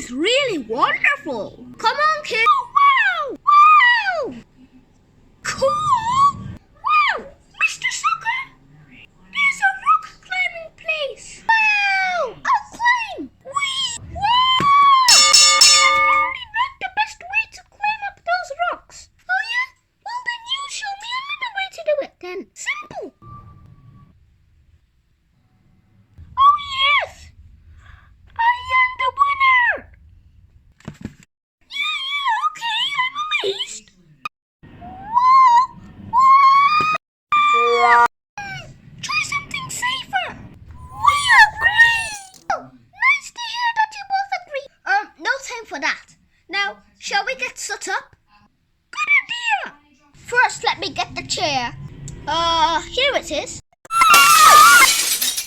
is really wonderful. Come on, kid. Wow! Wow! Cool! Wow! Mr. Sucker! There's a rock climbing place. Wow! I'll climb! Whee! Wow! That's probably not the best way to climb up those rocks. Oh yeah? Well then you show me another way to do it then. Simple. Oh yes! I am the winner! Yeah, okay, I'm amazed. Whoa! Try something safer. We agree! Oh, nice to hear that you both agree. No time for that. Now, shall we get set up? Good idea! First, let me get the chair. Here it is.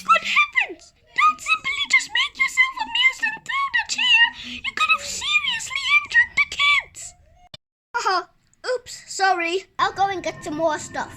Good heavens! Don't simply just make yourself amused and throw the chair. You could have seriously injured the kids. Oops, sorry. I'll go and get some more stuff.